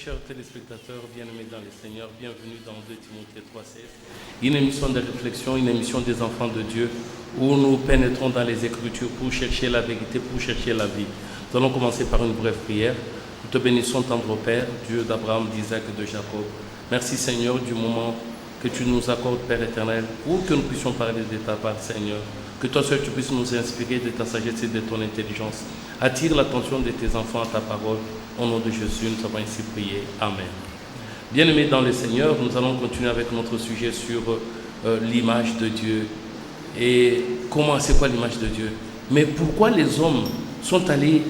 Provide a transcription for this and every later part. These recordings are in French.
chers téléspectateurs, bien-aimés dans le Seigneur, bienvenue dans 2 Timothée 3,16. Une émission de réflexion, une émission des enfants de Dieu, où nous pénétrons dans les Écritures pour chercher la vérité, pour chercher la vie. Nous allons commencer par une brève prière. Nous te bénissons, tendre Père, Dieu d'Abraham, d'Isaac et de Jacob. Merci Seigneur du moment que tu nous accordes, Père éternel, pour que nous puissions parler de ta part, Seigneur. Que toi seul tu puisses nous inspirer de ta sagesse et de ton intelligence. Attire l'attention de tes enfants à ta parole. Au nom de Jésus, nous avons ainsi prié. Amen. Bien-aimés dans le Seigneur, nous allons continuer avec notre sujet sur l'image de Dieu. Et c'est quoi l'image de Dieu? Mais pourquoi les hommes sont allés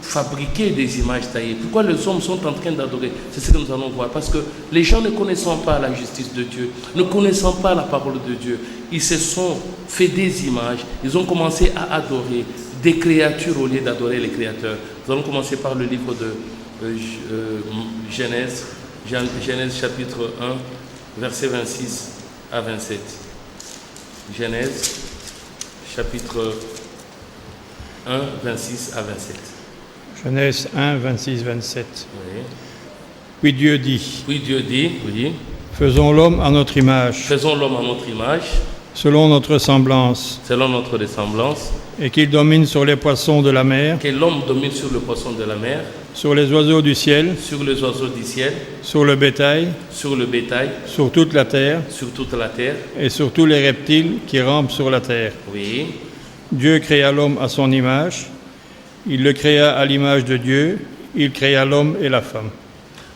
fabriquer des images taillées? Pourquoi les hommes sont en train d'adorer? C'est ce que nous allons voir. Parce que les gens ne connaissant pas la justice de Dieu, ne connaissant pas la parole de Dieu, ils se sont fait des images, ils ont commencé à adorer des créatures au lieu d'adorer les créateurs. Nous allons commencer par le livre de Genèse chapitre 1, versets 26 à 27. Genèse chapitre 1, 26 à 27. Genèse 1, 26, 27. Oui. Puis Dieu dit, oui. Faisons l'homme à notre image. Faisons l'homme à notre image. Selon notre semblance. Selon notre ressemblance. Et qu'il domine sur les poissons de la mer. Que l'homme domine sur le poisson de la mer. Sur les oiseaux du ciel. Sur les oiseaux du ciel. Sur le bétail. Sur le bétail. Sur toute la terre. Sur toute la terre. Et sur tous les reptiles qui rampent sur la terre. Oui. Dieu créa l'homme à son image. Il le créa à l'image de Dieu. Il créa l'homme et la femme.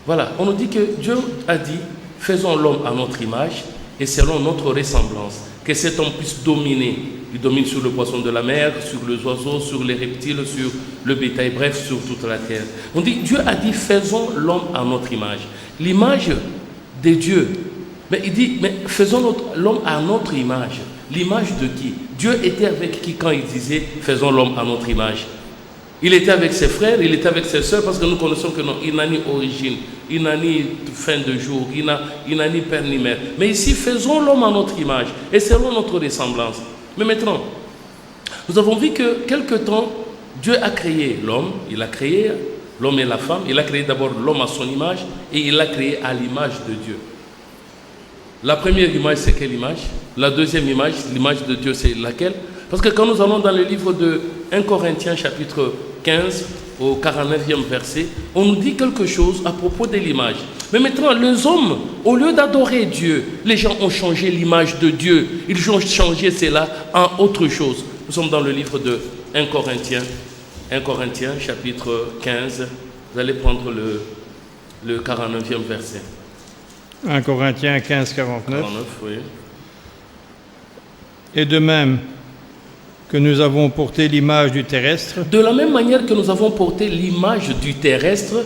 Voilà, on nous dit que Dieu a dit, faisons l'homme à notre image et selon notre ressemblance. Que cet homme puisse dominer. Il domine sur le poisson de la mer, sur les oiseaux, sur les reptiles, sur le bétail, bref, sur toute la terre. On dit, Dieu a dit, faisons l'homme à notre image. L'image de Dieu. Mais il dit, mais faisons l'homme à notre image. L'image de qui? Dieu était avec qui quand il disait, faisons l'homme à notre image? Il était avec ses frères, il était avec ses sœurs, parce que nous connaissons que non, il n'a ni origine, il n'a ni fin de jour, il n'a ni père ni mère. Mais ici, faisons l'homme à notre image et selon notre ressemblance. Mais maintenant, nous avons vu que quelque temps, Dieu a créé l'homme, il a créé l'homme et la femme, il a créé d'abord l'homme à son image et il l'a créé à l'image de Dieu. La première image, c'est quelle image? La deuxième image, l'image de Dieu, c'est laquelle? Parce que quand nous allons dans le livre de 1 Corinthiens chapitre 15 au 49e verset, on nous dit quelque chose à propos de l'image. Mais maintenant, les hommes, au lieu d'adorer Dieu, les gens ont changé l'image de Dieu. Ils ont changé cela en autre chose. Nous sommes dans le livre de 1 Corinthiens chapitre 15. Vous allez prendre le 49e verset. 1 Corinthiens 15, 49. 49, oui. Et de même que nous avons porté l'image du terrestre. De la même manière que nous avons porté l'image du terrestre,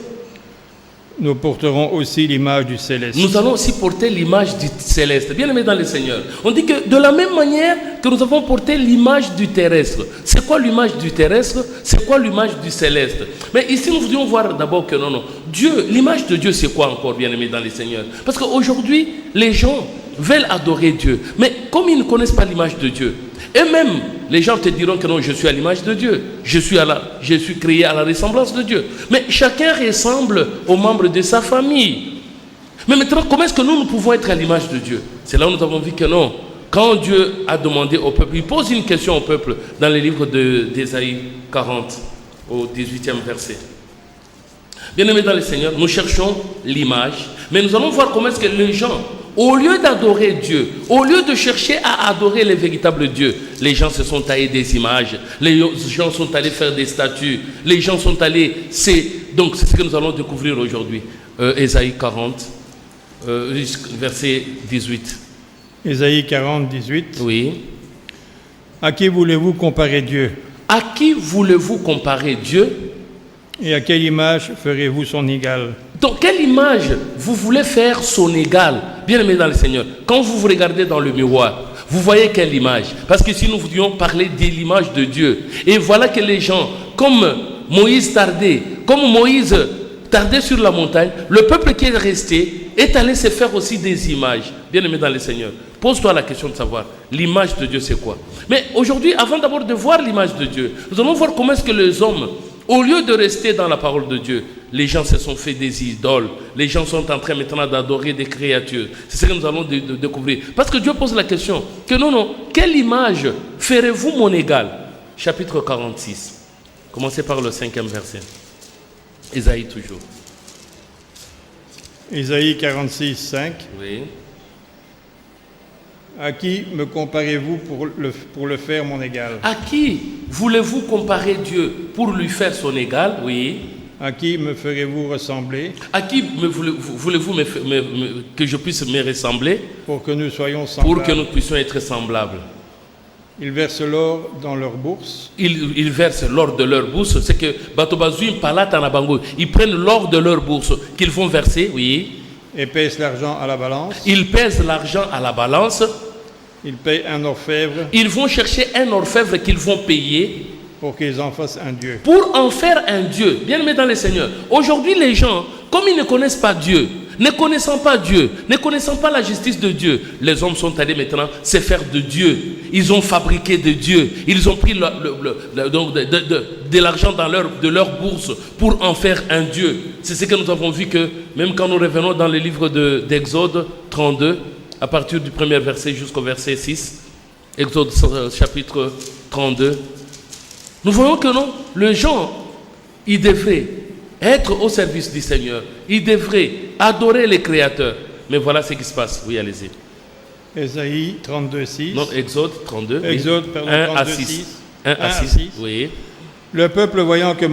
nous porterons aussi l'image du céleste. Nous allons aussi porter l'image du céleste. Bien aimé dans le Seigneur. On dit que de la même manière que nous avons porté l'image du terrestre. C'est quoi l'image du terrestre? C'est quoi l'image du céleste? Mais ici, nous voudrions voir d'abord que non. Dieu, l'image de Dieu, c'est quoi encore, bien aimé dans le Seigneur? Parce qu'aujourd'hui, les gens veulent adorer Dieu. Mais comme ils ne connaissent pas l'image de Dieu, eux-mêmes, les gens te diront que non, je suis à l'image de Dieu. Je suis créé à la ressemblance de Dieu. Mais chacun ressemble aux membres de sa famille. Mais maintenant, comment est-ce que nous pouvons être à l'image de Dieu? C'est là où nous avons vu que non. Quand Dieu a demandé au peuple, il pose une question au peuple dans le livre d'Ésaïe 40, au 18e verset. Bien-aimés dans le Seigneur, nous cherchons l'image, mais nous allons voir comment est-ce que les gens, au lieu d'adorer Dieu, au lieu de chercher à adorer le véritable Dieu, les gens se sont taillés des images, les gens sont allés faire des statues, les gens sont allés... Donc c'est ce que nous allons découvrir aujourd'hui. Ésaïe 40, verset 18. Ésaïe 40, 18. Oui. À qui voulez-vous comparer Dieu? À qui voulez-vous comparer Dieu? Et à quelle image ferez-vous son égal? Donc, quelle image vous voulez faire son égal? Bien aimé dans le Seigneur, quand vous vous regardez dans le miroir, vous voyez quelle image? Parce que si nous voulions parler de l'image de Dieu, et voilà que les gens, comme Moïse tardait sur la montagne, le peuple qui est resté est allé se faire aussi des images. Bien aimé dans le Seigneur, pose-toi la question de savoir, l'image de Dieu c'est quoi? Mais aujourd'hui, avant d'abord de voir l'image de Dieu, nous allons voir comment est-ce que les hommes, Au lieu de rester dans la parole de Dieu, les gens se sont fait des idoles. Les gens sont en train maintenant d'adorer des créatures. C'est ce que nous allons découvrir. Parce que Dieu pose la question que non, quelle image ferez-vous mon égal? Chapitre 46. Commencez par le 5e verset. Ésaïe toujours. Ésaïe 46, 5. Oui. À qui me comparez-vous pour le faire mon égal? À qui voulez-vous comparer Dieu pour lui faire son égal? Oui. À qui me ferez-vous ressembler? À qui voulez-vous que je puisse me ressembler? Pour que nous soyons semblables. Pour que nous puissions être semblables. Ils versent l'or dans leur bourse. Ils versent l'or de leur bourse. C'est que Batobazuim Palata Nabango. Ils prennent l'or de leur bourse qu'ils vont verser, oui. Et pèsent l'argent à la balance. Ils pèsent l'argent à la balance. Ils payent un orfèvre. Ils vont chercher un orfèvre qu'ils vont payer. Pour qu'ils en fassent un Dieu. Pour en faire un Dieu. Bien-aimés dans le Seigneur. Aujourd'hui, les gens, comme ils ne connaissent pas Dieu, ne connaissant pas Dieu, ne connaissant pas la justice de Dieu, les hommes sont allés maintenant se faire de Dieu. Ils ont fabriqué de Dieu. Ils ont pris de l'argent de leur bourse pour en faire un Dieu. C'est ce que nous avons vu que, même quand nous revenons dans le livre d'Exode 32, à partir du premier verset jusqu'au verset 6, Exode chapitre 32, nous voyons que non, les gens, ils devraient être au service du Seigneur. Ils devraient adorer les créateurs. Mais voilà ce qui se passe. Oui, allez-y. Ésaïe 32, 6. Non, Exode 32. Exode, oui. pardon, 1 à 32, 6. 6. 1 à 6. Oui. Le peuple, voyant que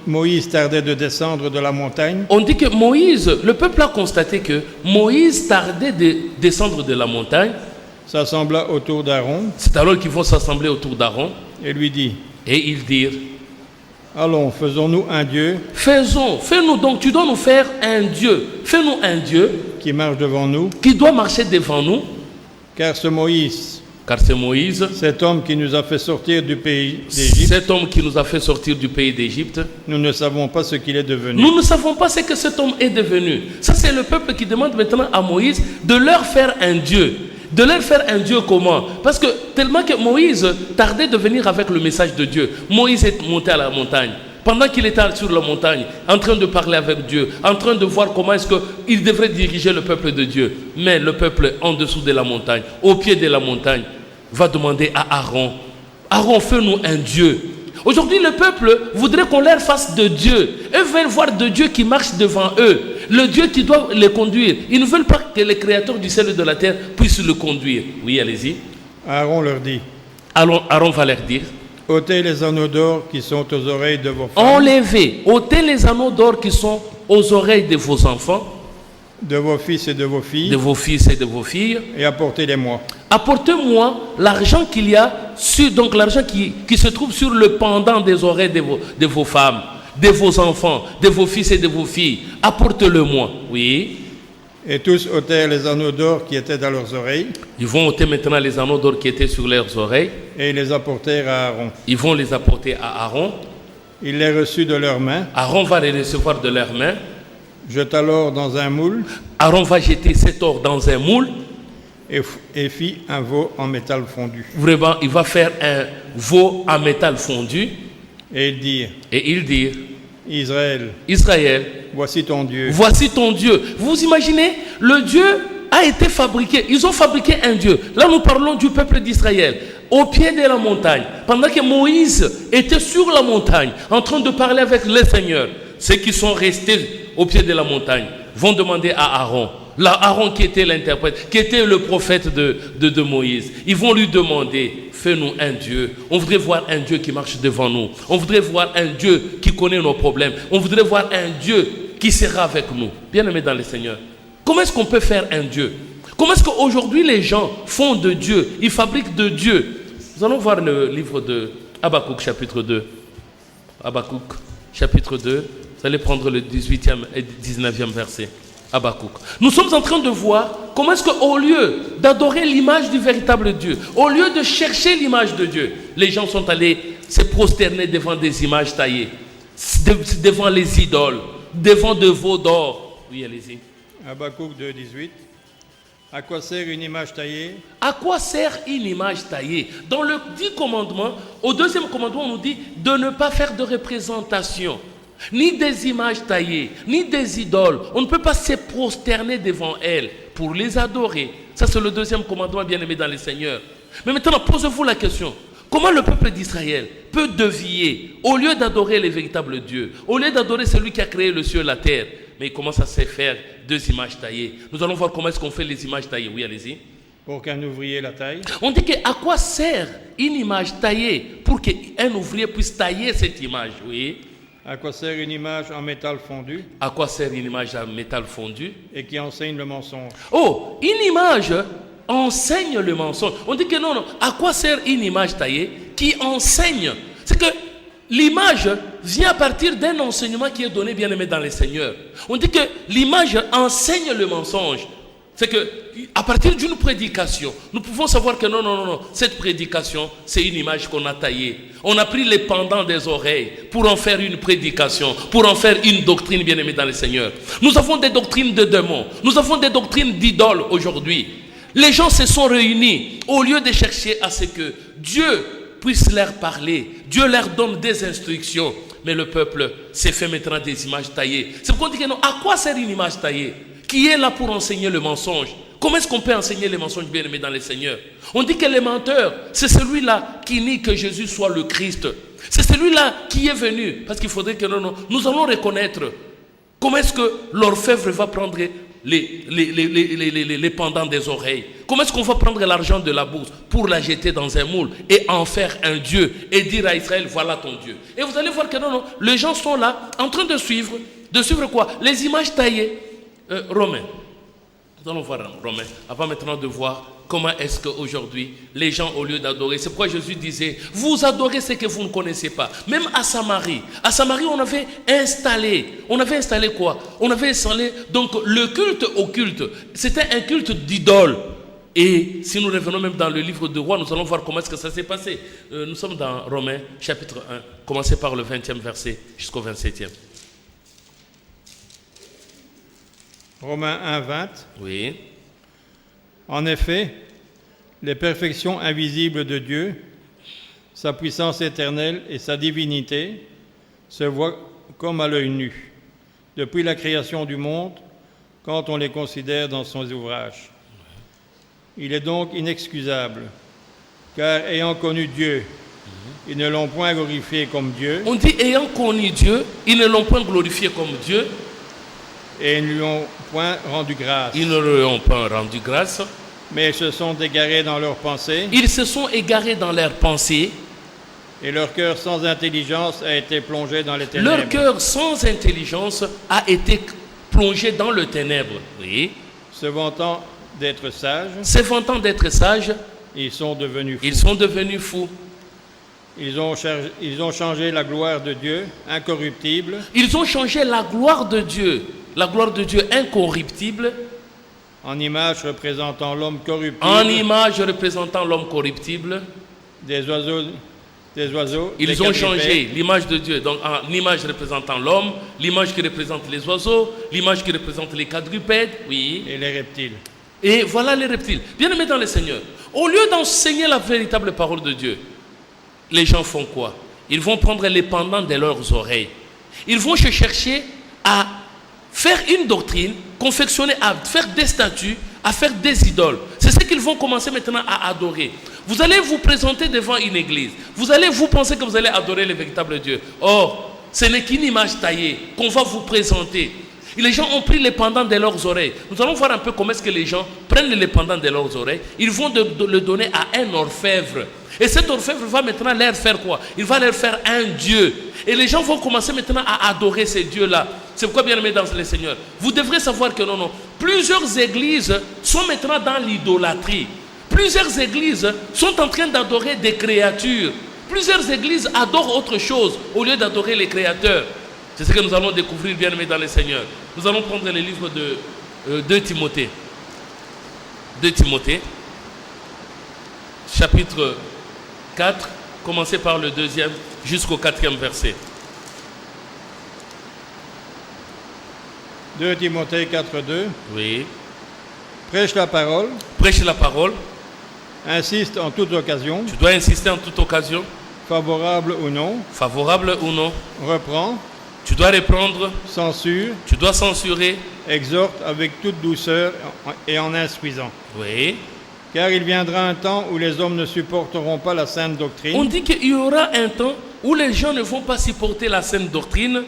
Moïse tardait de descendre de la montagne. On dit que le peuple a constaté que Moïse tardait de descendre de la montagne. S'assembla autour d'Aaron. C'est alors qu'ils vont s'assembler autour d'Aaron. Et lui dit. Et ils dirent. Allons, faisons-nous un Dieu. Fais-nous donc, tu dois nous faire un Dieu. Fais-nous un Dieu. Qui marche devant nous. Qui doit marcher devant nous. Car c'est Moïse. Cet homme qui nous a fait sortir du pays d'Égypte. Cet homme qui nous a fait sortir du pays d'Égypte. Nous ne savons pas ce qu'il est devenu. Nous ne savons pas ce que cet homme est devenu. Ça, c'est le peuple qui demande maintenant à Moïse de leur faire un Dieu. De leur faire un Dieu comment? Parce que tellement que Moïse tardait de venir avec le message de Dieu. Moïse est monté à la montagne. Pendant qu'il était sur la montagne, en train de parler avec Dieu, en train de voir comment est-ce qu'il devrait diriger le peuple de Dieu. Mais le peuple en dessous de la montagne, au pied de la montagne, va demander à Aaron, Aaron, fais-nous un Dieu. Aujourd'hui, le peuple voudrait qu'on leur fasse de Dieu. Eux veulent voir de Dieu qui marche devant eux. Le Dieu qui doit les conduire. Ils ne veulent pas que les créateurs du ciel et de la terre puissent le conduire. Oui, allez-y. Aaron leur dit. Aaron va leur dire. Ôtez les anneaux d'or qui sont aux oreilles de vos femmes. Enlevez, ôtez les anneaux d'or qui sont aux oreilles de vos enfants. De vos fils et de vos filles. De vos fils et de vos filles. Et apportez-les-moi. Apportez-moi l'argent qu'il y a sur, donc l'argent qui se trouve sur le pendant des oreilles de vos femmes, de vos enfants, de vos fils et de vos filles. Apportez-le-moi. Oui. Et tous ôtèrent les anneaux d'or qui étaient dans leurs oreilles. Ils vont ôter maintenant les anneaux d'or qui étaient sur leurs oreilles. Et ils les apportèrent à Aaron. Ils vont les apporter à Aaron. Il les reçut de leurs mains. Aaron va les recevoir de leurs mains. Jeta l'or dans un moule. Aaron va jeter cet or dans un moule. Et fit un veau en métal fondu. Vraiment, il va faire un veau en métal fondu. Et il dit. Israël, voici ton Dieu. Voici ton Dieu. Vous imaginez, le Dieu a été fabriqué. Ils ont fabriqué un Dieu. Là, nous parlons du peuple d'Israël, au pied de la montagne. Pendant que Moïse était sur la montagne, en train de parler avec le Seigneur, ceux qui sont restés au pied de la montagne vont demander à Aaron. Là, Aaron qui était l'interprète, qui était le prophète de Moïse, ils vont lui demander, fais-nous un Dieu. On voudrait voir un Dieu qui marche devant nous. On voudrait voir un Dieu qui connaît nos problèmes. On voudrait voir un Dieu qui sera avec nous. Bien-aimés dans le Seigneur, comment est-ce qu'on peut faire un Dieu? Comment est-ce qu'aujourd'hui les gens font de Dieu? Ils fabriquent de Dieu. Nous allons voir le livre de Habakkuk chapitre 2. Habakkuk chapitre 2. Vous allez prendre le 18e et 19e verset. Habakkuk. Nous sommes en train de voir comment est-ce qu'au lieu d'adorer l'image du véritable Dieu, au lieu de chercher l'image de Dieu, les gens sont allés se prosterner devant des images taillées, devant les idoles, devant de veaux d'or. Oui, allez-y. Habakkuk 2, 18. À quoi sert une image taillée? À quoi sert une image taillée? Dans le 10 commandements, au deuxième commandement, on nous dit de ne pas faire de représentation, ni des images taillées, ni des idoles. On ne peut pas se prosterner devant elles pour les adorer. Ça, c'est le deuxième commandement, bien-aimé dans le Seigneur. Mais maintenant, posez-vous la question. Comment le peuple d'Israël peut dévier, au lieu d'adorer le véritable Dieu, au lieu d'adorer celui qui a créé le ciel et la terre, mais il commence à se faire deux images taillées. Nous allons voir comment est-ce qu'on fait les images taillées. Oui, allez-y. Pour qu'un ouvrier la taille. On dit à quoi sert une image taillée pour qu'un ouvrier puisse tailler cette image, oui. À quoi sert une image en métal fondu? À quoi sert une image en métal fondu? Et qui enseigne le mensonge. Oh, une image enseigne le mensonge. On dit que non. À quoi sert une image taillée qui enseigne? C'est que l'image vient à partir d'un enseignement qui est donné, bien aimé dans le Seigneur. On dit que l'image enseigne le mensonge. C'est que à partir d'une prédication, nous pouvons savoir que non, cette prédication, c'est une image qu'on a taillée. On a pris les pendants des oreilles pour en faire une prédication, pour en faire une doctrine, bien aimée dans le Seigneur. Nous avons des doctrines de démons, nous avons des doctrines d'idoles aujourd'hui. Les gens se sont réunis au lieu de chercher à ce que Dieu puisse leur parler. Dieu leur donne des instructions, mais le peuple s'est fait maintenant des images taillées. C'est pourquoi on dit que non, à quoi sert une image taillée qui est là pour enseigner le mensonge? Comment est-ce qu'on peut enseigner les mensonges, bien aimés dans le Seigneur? On dit que les menteurs, c'est celui-là qui nie que Jésus soit le Christ. C'est celui-là qui est venu. Parce qu'il faudrait que nous allons reconnaître comment est-ce que l'orfèvre va prendre les pendants des oreilles. Comment est-ce qu'on va prendre l'argent de la bourse pour la jeter dans un moule et en faire un Dieu et dire à Israël, voilà ton Dieu. Et vous allez voir que les gens sont là en train de suivre quoi? Les images taillées. Romains. Nous allons voir Romains, avant maintenant de voir comment est-ce qu'aujourd'hui, les gens, au lieu d'adorer, c'est pourquoi Jésus disait, vous adorez ce que vous ne connaissez pas. Même à Samarie, on avait installé quoi? On avait installé donc le culte au culte. C'était un culte d'idole. Et si nous revenons même dans le livre de Rois, nous allons voir comment est-ce que ça s'est passé. Nous sommes dans Romains, chapitre 1, commencez par le 20e verset jusqu'au 27e. Romains 1, 20. Oui. En effet, les perfections invisibles de Dieu, sa puissance éternelle et sa divinité se voient comme à l'œil nu, depuis la création du monde, quand on les considère dans son ouvrage. Il est donc inexcusable, car ayant connu Dieu, ils ne l'ont point glorifié comme Dieu. On dit ayant connu Dieu, ils ne l'ont point glorifié comme Dieu. Et ils ne lui ont point rendu grâce. Ils ne lui ont pas rendu grâce. Mais ils se sont égarés dans leurs pensées. Ils se sont égarés dans leurs pensées. Et leur cœur sans intelligence a été plongé dans les ténèbres. Leur cœur sans intelligence a été plongé dans le ténèbre. Oui. Se vantant d'être sages. Se vantant d'être sages. Ils sont devenus fous. Ils sont devenus fous. Ils ont changé la gloire de Dieu, incorruptible. Ils ont changé la gloire de Dieu incorruptible. En image représentant l'homme corruptible. En image représentant l'homme corruptible. Des oiseaux. Ils ont changé l'image de Dieu. Donc en image représentant l'homme, l'image qui représente les oiseaux, l'image qui représente les quadrupèdes, oui. Et les reptiles. Et voilà les reptiles. Bien-aimés dans le Seigneur, au lieu d'enseigner la véritable parole de Dieu, les gens font quoi? Ils vont prendre les pendants de leurs oreilles. Ils vont se chercher à faire une doctrine, confectionner, à faire des statues, à faire des idoles. C'est ce qu'ils vont commencer maintenant à adorer. Vous allez vous présenter devant une église. Vous allez vous penser que vous allez adorer le véritable Dieu. Or, ce n'est qu'une image taillée qu'on va vous présenter. Et les gens ont pris les pendants de leurs oreilles. Nous allons voir un peu comment est-ce que les gens prennent les pendants de leurs oreilles. Ils vont le donner à un orfèvre. Et cet orfèvre va maintenant leur faire quoi? Il va leur faire un Dieu. Et les gens vont commencer maintenant à adorer ces dieux-là. C'est pourquoi, bien aimé dans le Seigneur, vous devrez savoir que plusieurs églises sont maintenant dans l'idolâtrie. Plusieurs églises sont en train d'adorer des créatures. Plusieurs églises adorent autre chose au lieu d'adorer les créateurs. C'est ce que nous allons découvrir, bien aimé dans le Seigneur. Nous allons prendre le livre de 2 Timothée. 2 Timothée, chapitre 4, commencez par le 2e jusqu'au 4e verset. 2 Timothée 4, 2. Oui. Prêche la parole, Prêche la parole. insiste en toute occasion, Tu dois insister en toute occasion, favorable ou non, favorable ou non. reprend, Tu dois reprendre, censure, tu dois censurer. exhorte avec toute douceur et en instruisant. Oui. Car il viendra un temps où les hommes ne supporteront pas la sainte On doctrine, dit qu'il y aura un temps où les gens ne vont pas supporter la saine doctrine.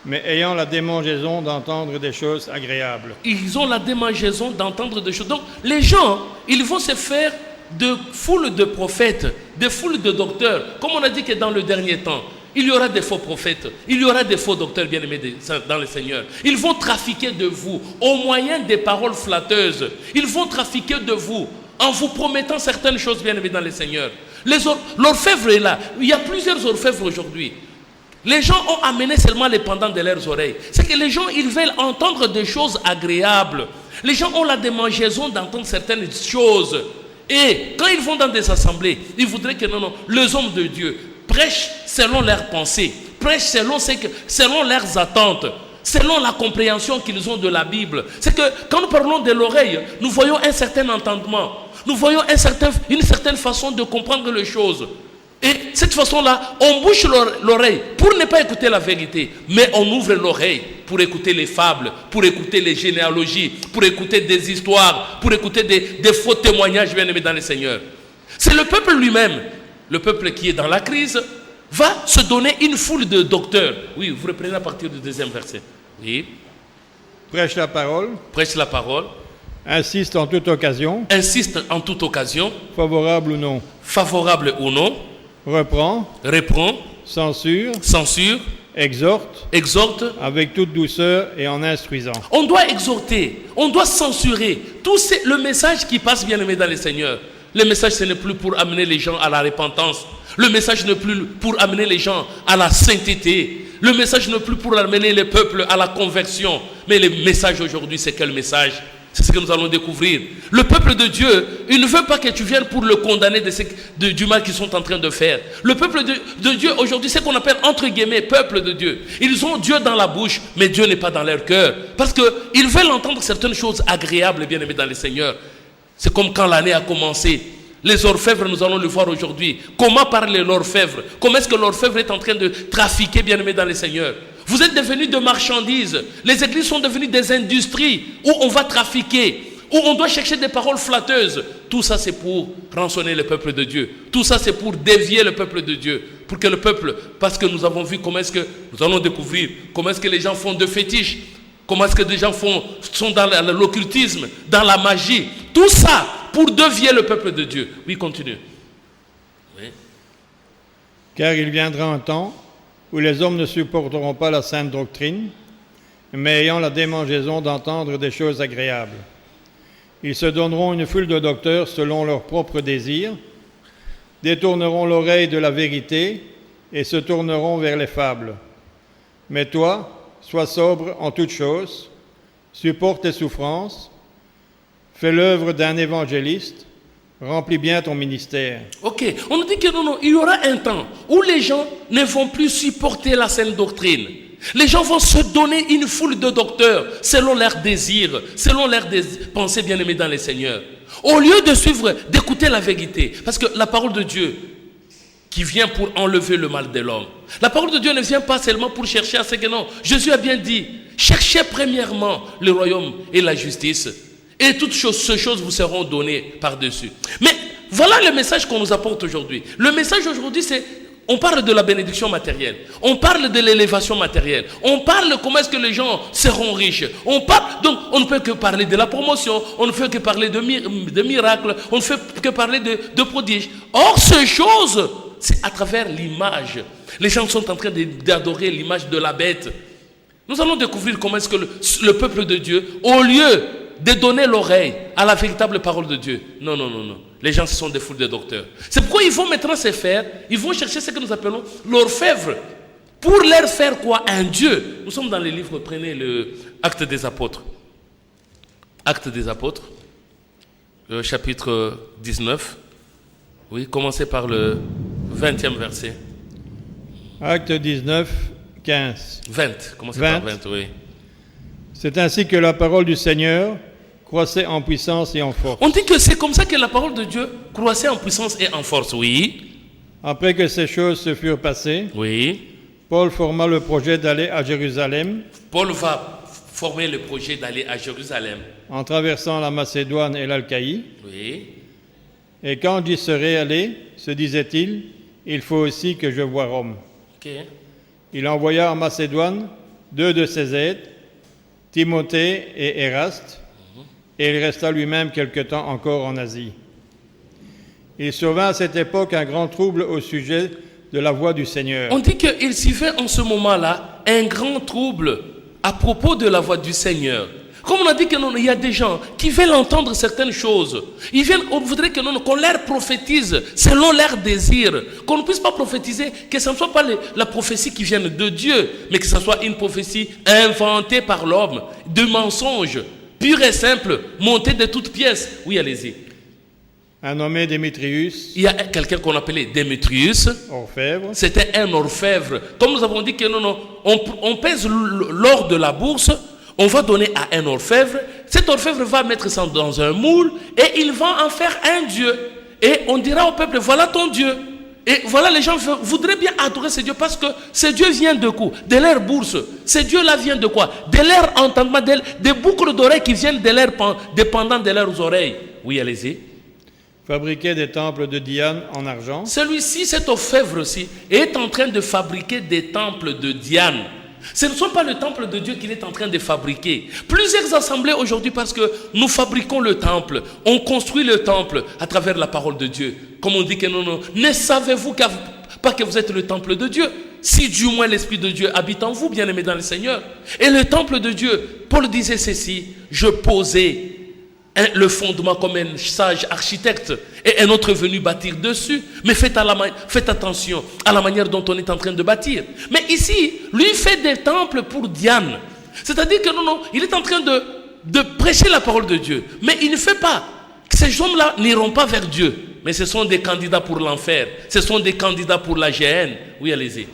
mais ayant la démangeaison d'entendre des choses agréables. Ils ont la démangeaison d'entendre des choses. Donc les gens, ils vont se faire de foule de prophètes, de foule de docteurs. Comme on a dit que dans le dernier temps, il y aura des faux prophètes, il y aura des faux docteurs bien-aimés dans le Seigneur. Ils vont trafiquer de vous au moyen des paroles flatteuses. Ils vont trafiquer de vous en vous promettant certaines choses bien-aimés dans le Seigneur. L'orfèvre est là. Il y a plusieurs orfèvres aujourd'hui. Les gens ont amené seulement les pendants de leurs oreilles. C'est que les gens, ils veulent entendre des choses agréables. Les gens ont la démangeaison d'entendre certaines choses. Et quand ils vont dans des assemblées, ils voudraient que non, les hommes de Dieu prêchent selon leurs pensées, prêchent selon leurs attentes, selon la compréhension qu'ils ont de la Bible. C'est que quand nous parlons de l'oreille, nous voyons un certain entendement. Nous voyons une certaine façon de comprendre les choses. Et cette façon-là, on bouche l'oreille pour ne pas écouter la vérité, mais on ouvre l'oreille pour écouter les fables, pour écouter les généalogies, pour écouter des histoires, pour écouter des faux témoignages bien-aimés dans le Seigneur. C'est le peuple lui-même, le peuple qui est dans la crise, va se donner une foule de docteurs. Oui, vous reprenez à partir du 2e verset. Oui. Prêche la parole, Prêche la parole, insiste en toute occasion, insiste en toute occasion, favorable ou non, favorable ou non, reprend, reprend, censure, censure, exhorte exhorte. avec toute douceur et en instruisant. On doit exhorter, on doit censurer. Tout c'est le message qui passe bien aimé dans le Seigneur. Le message, ce n'est plus pour amener les gens à la repentance. Le message n'est plus pour amener les gens à la sainteté. Le message n'est plus pour amener les peuples à la conversion. Mais le message aujourd'hui, c'est quel message? C'est ce que nous allons découvrir. Le peuple de Dieu, il ne veut pas que tu viennes pour le condamner du mal qu'ils sont en train de faire. Le peuple de Dieu aujourd'hui, c'est ce qu'on appelle entre guillemets peuple de Dieu. Ils ont Dieu dans la bouche, mais Dieu n'est pas dans leur cœur. Parce qu'ils veulent entendre certaines choses agréables, bien aimées dans le Seigneur. C'est comme quand l'année a commencé. Les orfèvres, nous allons le voir aujourd'hui. Comment parle l'orfèvre? Comment est-ce que l'orfèvre est en train de trafiquer, bien aimé dans le Seigneur? Vous êtes devenus de marchandises. Les églises sont devenues des industries où on va trafiquer, où on doit chercher des paroles flatteuses. Tout ça, c'est pour rançonner le peuple de Dieu. Tout ça, c'est pour dévier le peuple de Dieu. Pour que le peuple, parce que nous avons vu comment est-ce que, nous allons découvrir, comment est-ce que les gens font de fétiches, comment est-ce que des gens sont dans l'occultisme, dans la magie. Tout ça pour dévier le peuple de Dieu. Oui, continue. Oui. Car il viendra un temps où les hommes ne supporteront pas la sainte doctrine, mais ayant la démangeaison d'entendre des choses agréables. Ils se donneront une foule de docteurs selon leurs propres désirs, détourneront l'oreille de la vérité et se tourneront vers les fables. Mais toi, sois sobre en toutes choses, supporte tes souffrances, fais l'œuvre d'un évangéliste, remplis bien ton ministère. Ok, on nous dit que non, il y aura un temps où les gens ne vont plus supporter la saine doctrine. Les gens vont se donner une foule de docteurs selon leurs désirs, selon leurs pensées bien-aimées dans les Seigneurs. Au lieu de suivre, d'écouter la vérité, parce que la parole de Dieu qui vient pour enlever le mal de l'homme. La parole de Dieu ne vient pas seulement pour chercher à ce que non. Jésus a bien dit, cherchez premièrement le royaume et la justice. Et toutes ces choses vous seront données par-dessus. Mais voilà le message qu'on nous apporte aujourd'hui. Le message aujourd'hui, c'est, on parle de la bénédiction matérielle. On parle de l'élévation matérielle. On parle de comment est-ce que les gens seront riches. Donc on ne peut que parler de la promotion. On ne peut que parler de miracles. On ne fait que parler de prodiges. Or, ces choses, c'est à travers l'image. Les gens sont en train d'adorer l'image de la bête. Nous allons découvrir comment est-ce que le peuple de Dieu, au lieu de donner l'oreille à la véritable parole de Dieu. Non. Les gens, ce sont des foules de docteurs. C'est pourquoi ils vont maintenant se faire, ils vont chercher ce que nous appelons l'orfèvre. Pour leur faire quoi? Un Dieu. Nous sommes dans les livres, prenez le Actes des Apôtres. Actes des Apôtres, chapitre 19. Oui, commencez par le 20e verset. Acte 19, 15. 20, commencez par 20, oui. C'est ainsi que la parole du Seigneur croissait en puissance et en force. On dit que c'est comme ça que la parole de Dieu croissait en puissance et en force, oui. Après que ces choses se furent passées, Oui. Paul forma le projet d'aller à Jérusalem Paul va former le projet d'aller à Jérusalem. en traversant la Macédoine et l'Achaïe. Oui. Et quand j'y serais allé, se disait-il, il faut aussi que je voie Rome. Ok. Il envoya en Macédoine 2 de ses aides, Timothée et Éraste, et il resta lui-même quelque temps encore en Asie. Il survint à cette époque un grand trouble au sujet de la voix du Seigneur. On dit qu'il s'y fait en ce moment-là un grand trouble à propos de la voix du Seigneur. Comme on a dit qu'il y a des gens qui veulent entendre certaines choses. On voudrait qu'on leur prophétise selon leur désir. Qu'on ne puisse pas prophétiser, que ce ne soit pas la prophétie qui vienne de Dieu, mais que ce soit une prophétie inventée par l'homme, de mensonges, pure et simple, montée de toutes pièces. Oui, allez-y. Un nommé Démétrius, Il y a quelqu'un qu'on appelait Démétrius. orfèvre, C'était un orfèvre. Comme nous avons dit que on pèse l'or de la bourse, on va donner à un orfèvre. Cet orfèvre va mettre ça dans un moule et il va en faire un dieu. Et on dira au peuple, voilà ton Dieu. Et voilà, les gens voudraient bien adorer ce Dieu parce que ce Dieu vient de quoi? De leur bourse. Ce Dieu-là vient de quoi? De leur entendement, des boucles d'oreilles qui viennent dépendant de leurs oreilles. Oui, allez-y. fabriquait des temples de Diane en argent. Celui-ci, cet orfèvre-ci, est en train de fabriquer des temples de Diane. Ce ne sont pas le temple de Dieu qu'il est en train de fabriquer. Plusieurs assemblées aujourd'hui, parce que nous fabriquons le temple, on construit le temple à travers la parole de Dieu. Comme on dit que non, ne savez-vous pas que vous êtes le temple de Dieu? Si du moins l'Esprit de Dieu habite en vous, bien-aimés dans le Seigneur. Et le temple de Dieu, Paul disait ceci, je posais le fondement comme un sage architecte et un autre est venu bâtir dessus. Mais faites attention à la manière dont on est en train de bâtir. Mais ici, lui fait des temples pour Diane. C'est-à-dire que il est en train de prêcher la parole de Dieu. Mais il ne fait pas. Ces hommes-là n'iront pas vers Dieu. Mais ce sont des candidats pour l'enfer. Ce sont des candidats pour la géhenne. Oui, allez-y.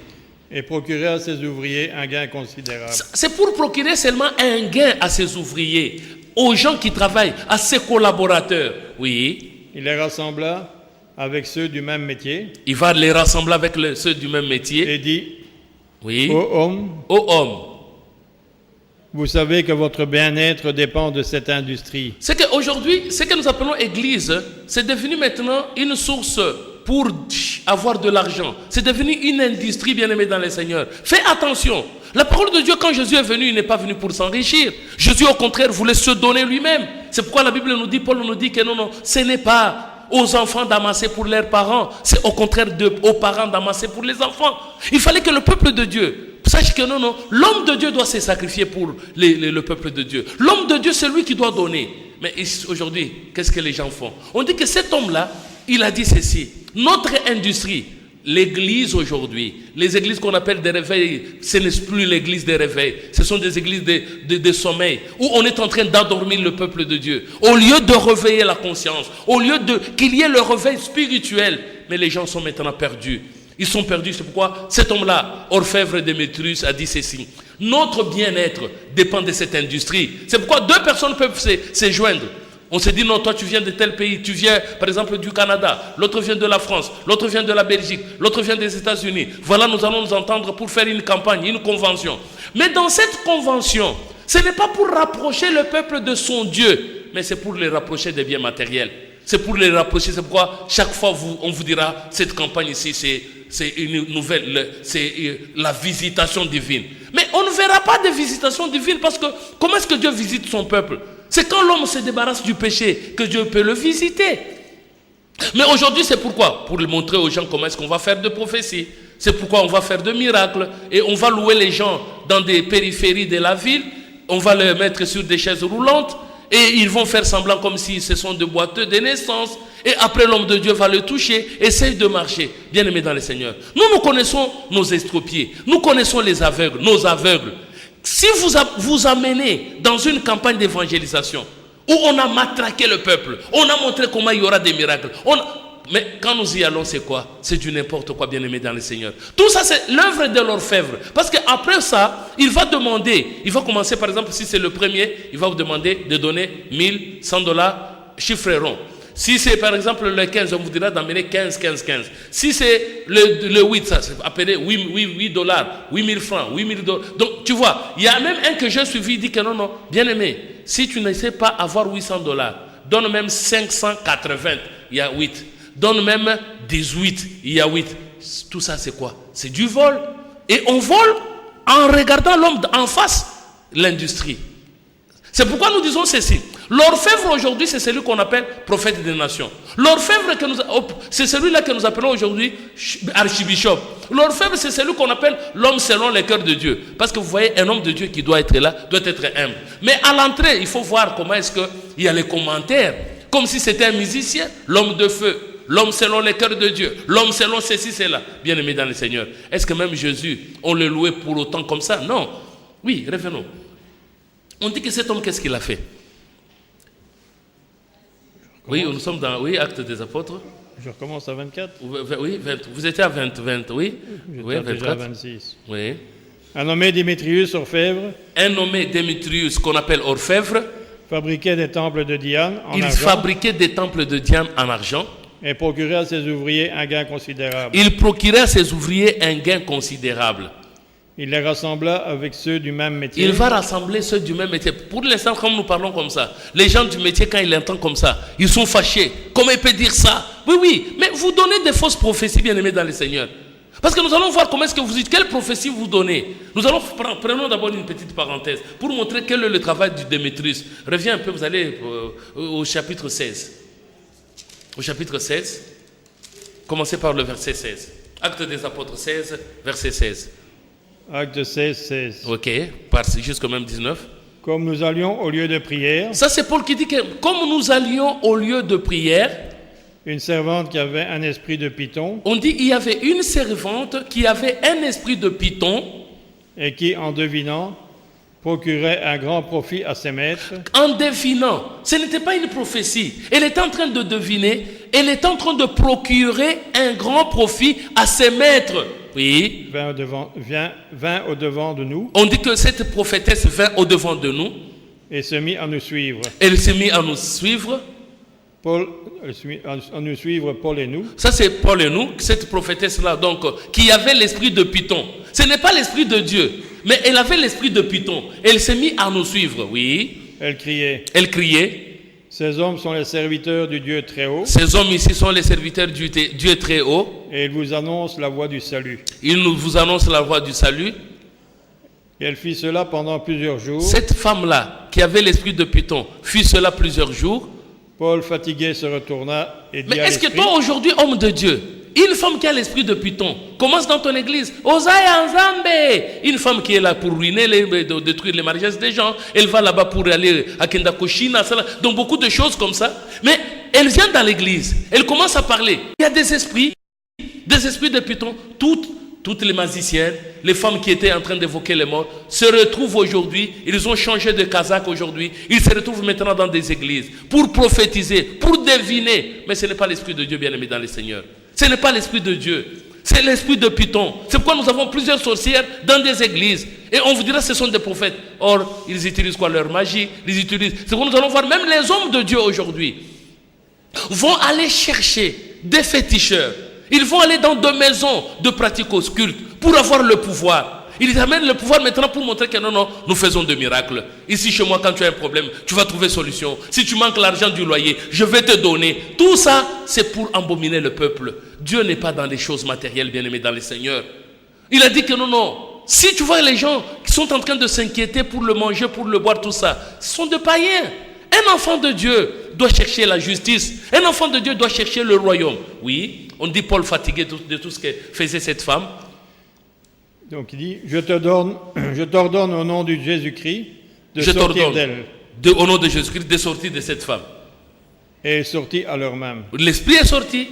Et procurait à ses ouvriers un gain considérable. C'est pour procurer seulement un gain à ses ouvriers, aux gens qui travaillent, à ses collaborateurs. Oui. Il les rassembla avec ceux du même métier. Il va les rassembler avec ceux du même métier. Et dit, Oui. ô hommes, Ô hommes. vous savez que votre bien-être dépend de cette industrie. C'est qu'aujourd'hui, ce que nous appelons église, c'est devenu maintenant une source pour avoir de l'argent. C'est devenu une industrie, bien-aimée dans le Seigneur. Fais attention. La parole de Dieu, quand Jésus est venu, il n'est pas venu pour s'enrichir. Jésus, au contraire, voulait se donner lui-même. C'est pourquoi la Bible nous dit, Paul nous dit que ce n'est pas aux enfants d'amasser pour leurs parents. C'est au contraire aux parents d'amasser pour les enfants. Il fallait que le peuple de Dieu sache que l'homme de Dieu doit se sacrifier pour le peuple de Dieu. L'homme de Dieu, c'est lui qui doit donner. Mais aujourd'hui, qu'est-ce que les gens font? On dit que cet homme-là, il a dit ceci. Notre industrie, l'église aujourd'hui, les églises qu'on appelle des réveils, ce n'est plus l'église des réveils, ce sont des églises de sommeil, où on est en train d'endormir le peuple de Dieu. Au lieu de réveiller la conscience, au lieu qu'il y ait le réveil spirituel, mais les gens sont maintenant perdus. Ils sont perdus, c'est pourquoi cet homme-là, orfèvre Démétrius, a dit ceci. Notre bien-être dépend de cette industrie. C'est pourquoi deux personnes peuvent se joindre. On se dit non, toi tu viens de tel pays, tu viens par exemple du Canada, l'autre vient de la France, l'autre vient de la Belgique, l'autre vient des États-Unis. Voilà, nous allons nous entendre pour faire une campagne, une convention. Mais dans cette convention, ce n'est pas pour rapprocher le peuple de son Dieu, mais c'est pour les rapprocher des biens matériels. C'est pour les rapprocher, c'est pourquoi chaque fois on vous dira, cette campagne ici, c'est une nouvelle, c'est la visitation divine. Mais on ne verra pas de visitation divine parce que comment est-ce que Dieu visite son peuple? C'est quand l'homme se débarrasse du péché que Dieu peut le visiter. Mais aujourd'hui, c'est pourquoi? Pour montrer aux gens comment est-ce qu'on va faire de prophéties. C'est pourquoi on va faire de miracles. Et on va louer les gens dans des périphéries de la ville. On va les mettre sur des chaises roulantes. Et ils vont faire semblant comme si ce sont des boiteux de naissance. Et après, l'homme de Dieu va le toucher, essaye de marcher. Bien-aimés dans le Seigneur. Nous connaissons nos estropiés. Nous connaissons les aveugles, nos aveugles. Si vous amenez dans une campagne d'évangélisation où on a matraqué le peuple, on a montré comment il y aura des miracles, Mais quand nous y allons, c'est quoi? C'est du n'importe quoi, bien-aimé dans le Seigneur. Tout ça, c'est l'œuvre de l'orfèvre. Parce qu'après ça, il va demander, il va commencer par exemple, si c'est le premier, il va vous demander de donner $1,100, chiffre rond. Si c'est par exemple le 15, on vous dira d'amener 15. Si c'est le 8, ça c'est appelé $8, 8 000 francs, 8 000 $. Donc tu vois, il y a même un que j'ai suivi, il dit que non, bien-aimé, si tu ne sais pas avoir $800, donne même 580, il y a 8. Donne même 18, il y a 8. Tout ça c'est quoi? C'est du vol. Et on vole en regardant l'homme en face, l'industrie. C'est pourquoi nous disons ceci. L'orfèvre aujourd'hui, c'est celui qu'on appelle prophète des nations. L'orfèvre, c'est celui-là que nous appelons aujourd'hui archibishop. L'orfèvre, c'est celui qu'on appelle l'homme selon le cœur de Dieu. Parce que vous voyez, un homme de Dieu qui doit être là, doit être humble. Mais à l'entrée, il faut voir comment est-ce qu'il y a les commentaires. Comme si c'était un musicien, l'homme de feu, l'homme selon le cœur de Dieu, l'homme selon ceci, cela. Bien aimé dans le Seigneur. Est-ce que même Jésus, on le louait pour autant comme ça? Non. Oui, revenons. On dit que cet homme, qu'est-ce qu'il a fait? Oui, nous sommes dans Actes des Apôtres. Je recommence à 24. Oui, 20. Vous étiez à 20, oui. Oui, 24. Déjà à 26. Oui. Un nommé Démétrius Orfèvre. Un nommé Démétrius, qu'on appelle Orfèvre. Fabriquait des temples de Diane en argent. Il fabriquait des temples de Diane en argent. Et procurait à ses ouvriers un gain considérable. Il procurait à ses ouvriers un gain considérable. Il les rassembla avec ceux du même métier. Il va rassembler ceux du même métier. Pour l'instant, comme nous parlons comme ça, les gens du métier, quand ils l'entendent comme ça, ils sont fâchés. Comment il peut dire ça? Oui, mais vous donnez des fausses prophéties, bien-aimés dans le Seigneur. Parce que nous allons voir comment est-ce que vous dites, quelle prophétie vous donnez. Nous allons prenons d'abord une petite parenthèse pour montrer quel est le travail du Démétrius. Reviens un peu, vous allez au chapitre 16. Au chapitre 16, commencez par le verset 16. Actes des Apôtres 16, verset 16. Acte 16. Ok, jusqu'au même 19. Comme nous allions au lieu de prière. Ça c'est Paul qui dit que comme nous allions au lieu de prière. Une servante qui avait un esprit de python. On dit il y avait une servante qui avait un esprit de python. Et qui en devinant procurait un grand profit à ses maîtres. En devinant, ce n'était pas une prophétie. Elle était en train de deviner, elle était en train de procurer un grand profit à ses maîtres. Oui. Vint au devant de nous. On dit que cette prophétesse vint au devant de nous. Et se mit à nous suivre. Elle s'est mise à nous suivre. Paul et nous. Ça c'est Paul et nous, cette prophétesse-là, donc, qui avait l'esprit de Python. Ce n'est pas l'esprit de Dieu, mais elle avait l'esprit de Python. Elle s'est mise à nous suivre, oui. Elle criait. Ces hommes sont les serviteurs du Dieu très haut. Ces hommes ici sont les serviteurs du Dieu très haut. Et ils vous annoncent la voie du salut. Ils vous annoncent la voie du salut. Et elle fit cela pendant plusieurs jours. Cette femme-là, qui avait l'esprit de Python, fit cela plusieurs jours. Paul, fatigué, se retourna et dit mais est-ce que toi, aujourd'hui, homme de Dieu, une femme qui a l'esprit de Python, commence dans ton église, Osaya Nzambe, une femme qui est là pour ruiner, détruire les mariages des gens, elle va là-bas pour aller à Kendakoshina, donc beaucoup de choses comme ça. Mais elle vient dans l'église, elle commence à parler. Il y a des esprits de Python, toutes les magiciennes, les femmes qui étaient en train d'évoquer les morts, se retrouvent aujourd'hui, ils ont changé de casaque aujourd'hui, ils se retrouvent maintenant dans des églises pour prophétiser, pour deviner. Mais ce n'est pas l'esprit de Dieu, bien-aimé dans le Seigneur. Ce n'est pas l'esprit de Dieu, c'est l'esprit de Python. C'est pourquoi nous avons plusieurs sorcières dans des églises. Et on vous dira que ce sont des prophètes. Or, ils utilisent quoi? Leur magie, ils utilisent. C'est pourquoi nous allons voir même les hommes de Dieu aujourd'hui vont aller chercher des féticheurs. Ils vont aller dans des maisons de pratiques occultes pour avoir le pouvoir. Ils amènent le pouvoir maintenant pour montrer que non, nous faisons des miracles. Ici chez moi, quand tu as un problème, tu vas trouver solution. Si tu manques l'argent du loyer, je vais te donner. Tout ça, c'est pour embominer le peuple. Dieu n'est pas dans les choses matérielles, bien-aimés dans le Seigneur. Il a dit que non. Si tu vois les gens qui sont en train de s'inquiéter pour le manger, pour le boire, tout ça, ce sont des païens. Un enfant de Dieu doit chercher la justice. Un enfant de Dieu doit chercher le royaume. Oui, on dit Paul fatigué de tout ce que faisait cette femme. Donc il dit, je t'ordonne au nom de Jésus-Christ de sortir d'elle. Au nom de Jésus-Christ de sortir de cette femme. Et elle sortit à l'heure même. L'esprit est sorti.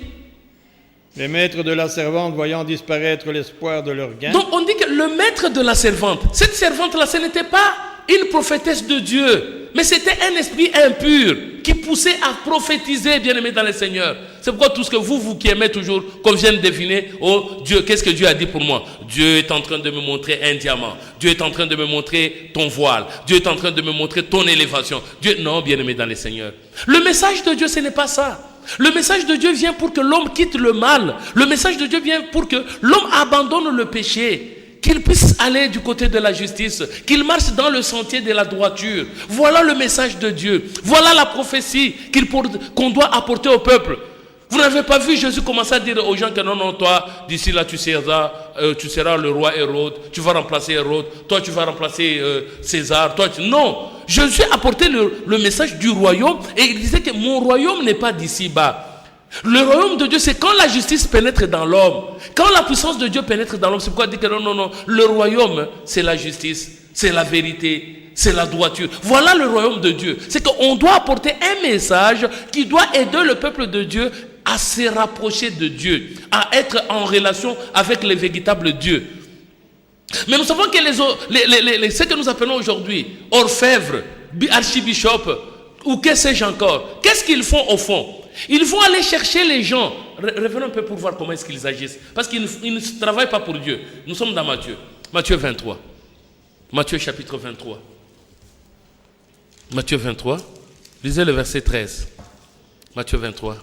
Les maîtres de la servante voyant disparaître l'espoir de leur gain. Donc on dit que le maître de la servante, cette servante-là, ce n'était pas une prophétesse de Dieu, mais c'était un esprit impur qui poussait à prophétiser, bien-aimés dans le Seigneur. C'est pourquoi tout ce que vous qui aimez toujours, comme je viens de deviner, oh Dieu, qu'est-ce que Dieu a dit pour moi? Dieu est en train de me montrer un diamant. Dieu est en train de me montrer ton voile. Dieu est en train de me montrer ton élévation. Dieu, non, bien-aimés dans le Seigneur. Le message de Dieu, ce n'est pas ça. Le message de Dieu vient pour que l'homme quitte le mal. Le message de Dieu vient pour que l'homme abandonne le péché. Qu'il puisse aller du côté de la justice, qu'il marche dans le sentier de la droiture. Voilà le message de Dieu. Voilà la prophétie qu'on doit apporter au peuple. Vous n'avez pas vu Jésus commencer à dire aux gens que non, toi, d'ici là, tu seras le roi Hérode, tu vas remplacer Hérode, toi, tu vas remplacer César. Non, Jésus apportait le message du royaume et il disait que mon royaume n'est pas d'ici bas. Le royaume de Dieu, c'est quand la justice pénètre dans l'homme. Quand la puissance de Dieu pénètre dans l'homme, c'est pourquoi il dit que non. Le royaume, c'est la justice, c'est la vérité, c'est la droiture. Voilà le royaume de Dieu. C'est qu'on doit apporter un message qui doit aider le peuple de Dieu à se rapprocher de Dieu, à être en relation avec le véritable Dieu. Mais nous savons que ce que nous appelons aujourd'hui orfèvres, archibishop, ou que sais-je encore, qu'est-ce qu'ils font au fond? Ils vont aller chercher les gens. Revenons un peu pour voir comment est-ce qu'ils agissent. Parce qu'ils ne travaillent pas pour Dieu. Nous sommes dans Matthieu. Matthieu 23. Matthieu chapitre 23. Matthieu 23. Lisez le verset 13. Matthieu 23.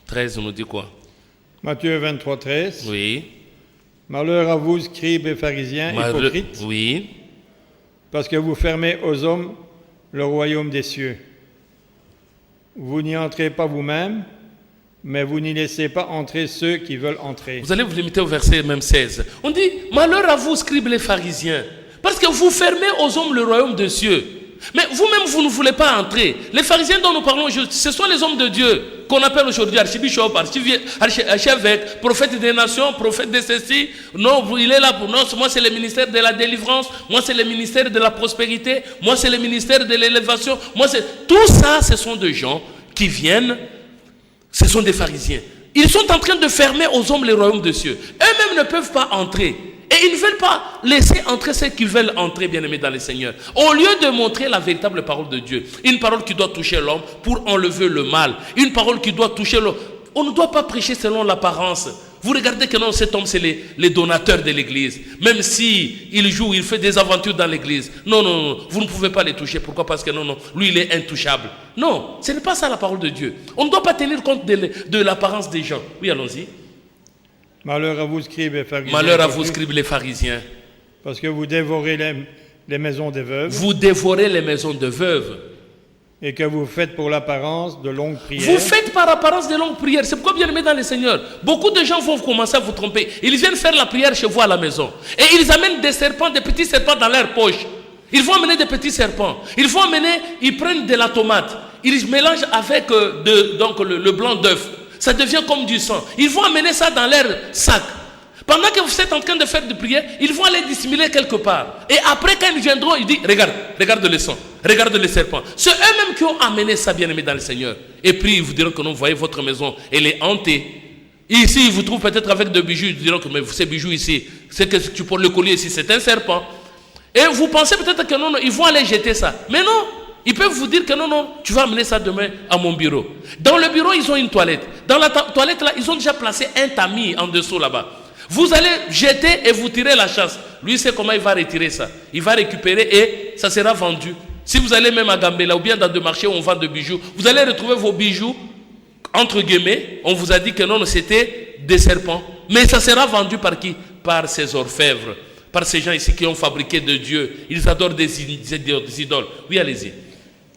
13, on nous dit quoi? Matthieu 23, 13. Oui. Malheur à vous, scribes et pharisiens, hypocrites. Oui. Parce que vous fermez aux hommes le royaume des cieux. Vous n'y entrez pas vous-même, mais vous n'y laissez pas entrer ceux qui veulent entrer. Vous allez vous limiter au verset même 16. On dit, malheur à vous, scribes les pharisiens, parce que vous fermez aux hommes le royaume des cieux. Mais vous-même, vous ne voulez pas entrer. Les pharisiens dont nous parlons aujourd'hui, ce sont les hommes de Dieu, qu'on appelle aujourd'hui archibishop, archevêque, prophète des nations, prophète de ceci. Non, il est là pour nous. Moi, c'est le ministère de la délivrance. Moi, c'est le ministère de la prospérité. Moi, c'est le ministère de l'élévation. Tout ça, ce sont des gens qui viennent, ce sont des pharisiens. Ils sont en train de fermer aux hommes les royaumes des cieux. Eux-mêmes ne peuvent pas entrer. Et ils ne veulent pas laisser entrer ceux qui veulent entrer, bien-aimés dans le Seigneur. Au lieu de montrer la véritable parole de Dieu, une parole qui doit toucher l'homme pour enlever le mal, une parole qui doit toucher l'homme. On ne doit pas prêcher selon l'apparence. Vous regardez que non, cet homme, c'est les donateurs de l'église. Même si il joue, il fait des aventures dans l'église. Non, vous ne pouvez pas les toucher. Pourquoi? Parce que non, lui, il est intouchable. Non, ce n'est pas ça la parole de Dieu. On ne doit pas tenir compte de l'apparence des gens. Oui, allons-y. Malheur à vous, scribes et pharisiens. Malheur à vous, scribes les pharisiens. Parce que vous dévorez les maisons des veuves. Vous dévorez les maisons de veuves. Et que vous faites pour l'apparence de longues prières. Vous faites par apparence de longues prières. C'est pourquoi, bien aimé dans le Seigneur, beaucoup de gens vont commencer à vous tromper. Ils viennent faire la prière chez vous à la maison. Et ils amènent des serpents, des petits serpents dans leur poche. Ils vont amener des petits serpents. Ils prennent de la tomate. Ils mélangent avec le blanc d'œuf. Ça devient comme du sang. Ils vont amener ça dans leur sac. Pendant que vous êtes en train de faire des prières, ils vont aller dissimuler quelque part. Et après, quand ils viendront, ils disent, regarde le sang, regarde les serpents. C'est eux-mêmes qui ont amené ça, bien-aimé dans le Seigneur. Et puis, ils vous diront que non, vous voyez votre maison, elle est hantée. Ici, ils vous trouvent peut-être avec des bijoux, ils diront que mais ces bijoux ici, c'est que tu portes le collier ici, c'est un serpent. Et vous pensez peut-être que non, ils vont aller jeter ça. Mais non, ils peuvent vous dire que non, tu vas amener ça demain à mon bureau. Dans le bureau, ils ont une toilette. Dans la toilette, là, ils ont déjà placé un tamis en dessous là-bas. Vous allez jeter et vous tirez la chasse. Lui, c'est comment il va retirer ça. Il va récupérer et ça sera vendu. Si vous allez même à Gambela ou bien dans des marchés où on vend des bijoux, vous allez retrouver vos bijoux, entre guillemets, on vous a dit que non, c'était des serpents. Mais ça sera vendu par qui? Par ces orfèvres, par ces gens ici qui ont fabriqué de Dieu. Ils adorent des idoles. Oui, allez-y.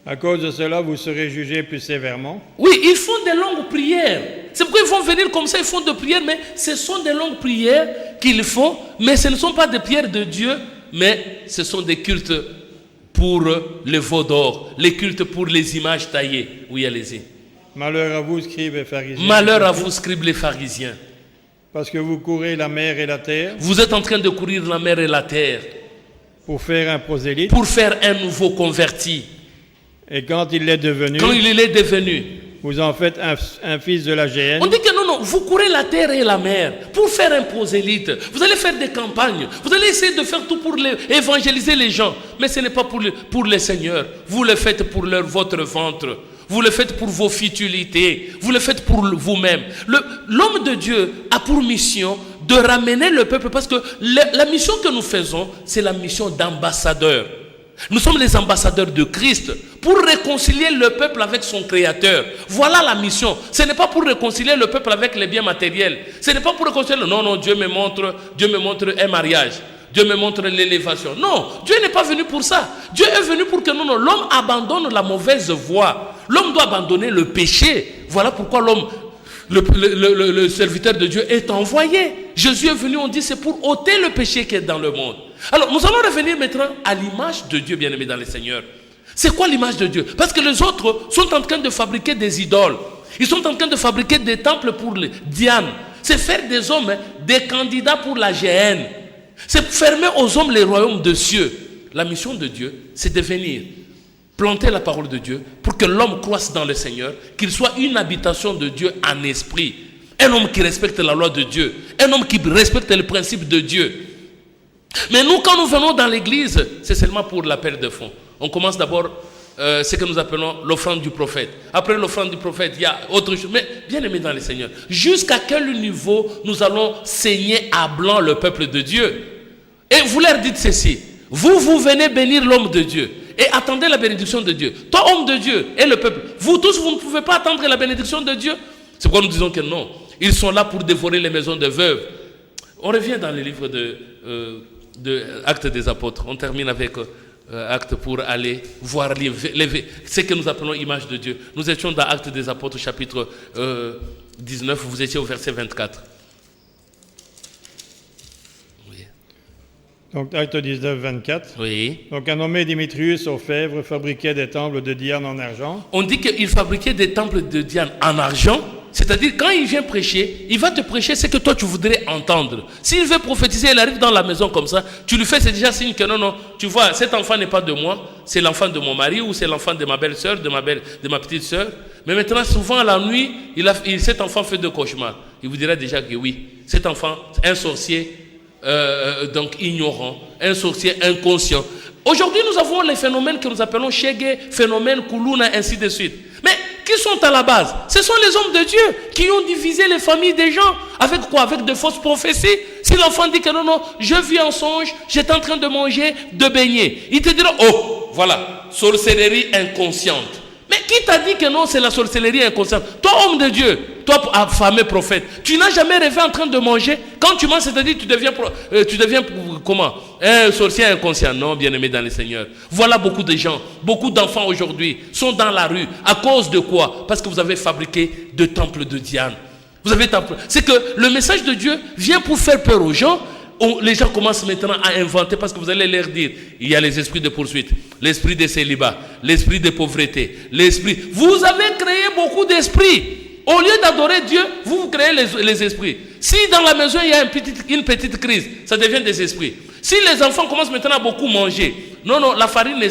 À cause de cela, vous serez jugés plus sévèrement. Oui, ils font des longues prières. C'est pourquoi ils vont venir comme ça, ils font des prières, mais ce sont des longues prières qu'ils font, mais ce ne sont pas des prières de Dieu, mais ce sont des cultes pour les veaux d'or, les cultes pour les images taillées. Oui, allez-y. Malheur à vous, scribes et pharisiens. Malheur à vous, scribes les pharisiens. Parce que vous courez la mer et la terre. Vous êtes en train de courir la mer et la terre. Pour faire un prosélyte. Pour faire un nouveau converti. Et quand il est devenu. Quand il est devenu. Vous en faites un fils de la géhenne. On dit que non, vous courez la terre et la mer pour faire un prosélyte. Vous allez faire des campagnes. Vous allez essayer de faire tout pour évangéliser les gens. Mais ce n'est pas pour le Seigneur. Vous le faites pour votre ventre. Vous le faites pour vos futilités. Vous le faites pour vous-même. L'homme de Dieu a pour mission de ramener le peuple, parce que la mission que nous faisons, c'est la mission d'ambassadeur. Nous sommes les ambassadeurs de Christ pour réconcilier le peuple avec son Créateur. Voilà la mission. Ce n'est pas pour réconcilier le peuple avec les biens matériels. Ce n'est pas pour réconcilier. Non, Dieu me montre un mariage. Dieu me montre l'élévation. Non, Dieu n'est pas venu pour ça. Dieu est venu pour que l'homme abandonne la mauvaise voie. L'homme doit abandonner le péché. Voilà pourquoi l'homme, le serviteur de Dieu est envoyé. Jésus est venu, on dit, c'est pour ôter le péché qui est dans le monde. Alors, nous allons revenir maintenant à l'image de Dieu, bien-aimé dans le Seigneur. C'est quoi l'image de Dieu? Parce que les autres sont en train de fabriquer des idoles. Ils sont en train de fabriquer des temples pour les Diane. C'est faire des hommes des candidats pour la géhenne. C'est fermer aux hommes les royaumes de cieux. La mission de Dieu, c'est de venir planter la parole de Dieu pour que l'homme croisse dans le Seigneur, qu'il soit une habitation de Dieu en esprit. Un homme qui respecte la loi de Dieu. Un homme qui respecte les principes de Dieu. Mais nous, quand nous venons dans l'église, c'est seulement pour l'appel de fonds. On commence d'abord ce que nous appelons l'offrande du prophète. Après l'offrande du prophète, il y a autre chose. Mais bien aimé dans le Seigneur, jusqu'à quel niveau nous allons saigner à blanc le peuple de Dieu? Et vous leur dites ceci: vous venez bénir l'homme de Dieu et attendez la bénédiction de Dieu. Toi, homme de Dieu, et le peuple, vous tous, vous ne pouvez pas attendre la bénédiction de Dieu. C'est pourquoi nous disons que non. Ils sont là pour dévorer les maisons de veuves. On revient dans le livre de Actes des Apôtres. On termine avec Actes pour aller voir ce que nous appelons image de Dieu. Nous étions dans Actes des Apôtres, chapitre 19. Vous étiez au verset 24. Oui. Donc, Actes 19, 24. Oui. Donc, un nommé Démétrius Orfèvre fabriquait des temples de Diane en argent. On dit qu'il fabriquait des temples de Diane en argent. C'est-à-dire, quand il vient prêcher, il va te prêcher ce que toi tu voudrais entendre. S'il veut prophétiser, il arrive dans la maison comme ça, tu lui fais, c'est déjà signe que non, tu vois, cet enfant n'est pas de moi, c'est l'enfant de mon mari ou c'est l'enfant de ma belle-sœur, de ma petite sœur. Mais maintenant, souvent, la nuit, cet enfant fait de cauchemars. Il vous dira déjà que oui, cet enfant, un sorcier donc ignorant, un sorcier inconscient. Aujourd'hui, nous avons les phénomènes que nous appelons Shege, phénomène, Kuluna, ainsi de suite. Mais qui sont à la base? Ce sont les hommes de Dieu qui ont divisé les familles des gens. Avec quoi? Avec de fausses prophéties. Si l'enfant dit que non, je vis en songe, j'étais en train de manger, de baigner. Il te dira, oh, voilà, sorcellerie inconsciente. Mais qui t'a dit que non, c'est la sorcellerie inconsciente? Toi, homme de Dieu, toi, affamé prophète, tu n'as jamais rêvé en train de manger? Quand tu manges, c'est-à-dire tu deviens comment? Un sorcier inconscient. Non, bien-aimé dans le Seigneur. Voilà beaucoup de gens, beaucoup d'enfants aujourd'hui sont dans la rue. À cause de quoi? Parce que vous avez fabriqué de temples de Diane. C'est que le message de Dieu vient pour faire peur aux gens. Les gens commencent maintenant à inventer, parce que vous allez leur dire, il y a les esprits de poursuite, l'esprit de célibat, l'esprit de pauvreté, vous avez créé beaucoup d'esprits. Au lieu d'adorer Dieu, vous créez les esprits. Si dans la maison il y a une petite crise, ça devient des esprits. Si les enfants commencent maintenant à beaucoup manger, non, la farine,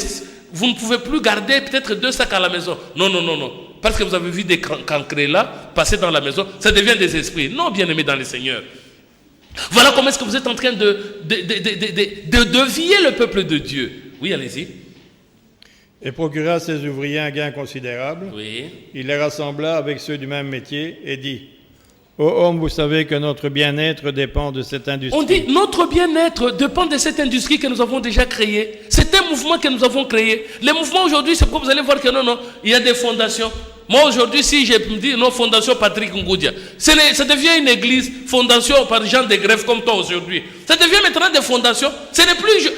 vous ne pouvez plus garder peut-être 2 sacs à la maison. Non. Parce que vous avez vu des cancrés là, passer dans la maison, ça devient des esprits. Non, bien-aimés dans le Seigneur. Voilà comment est-ce que vous êtes en train de dévier le peuple de Dieu. Oui, allez-y. Et procura à ses ouvriers un gain considérable. Oui. Il les rassembla avec ceux du même métier et dit: ô homme, vous savez que notre bien-être dépend de cette industrie. On dit notre bien-être dépend de cette industrie que nous avons déjà créée. C'est un mouvement que nous avons créé. Les mouvements aujourd'hui, c'est pourquoi vous allez voir que non, il y a des fondations. Moi aujourd'hui, si je me dis non, fondation Patrick Ngoudia, ça devient une église, fondation par Jean de Grève comme toi aujourd'hui. Ça devient maintenant des fondations. Ce n'est plus,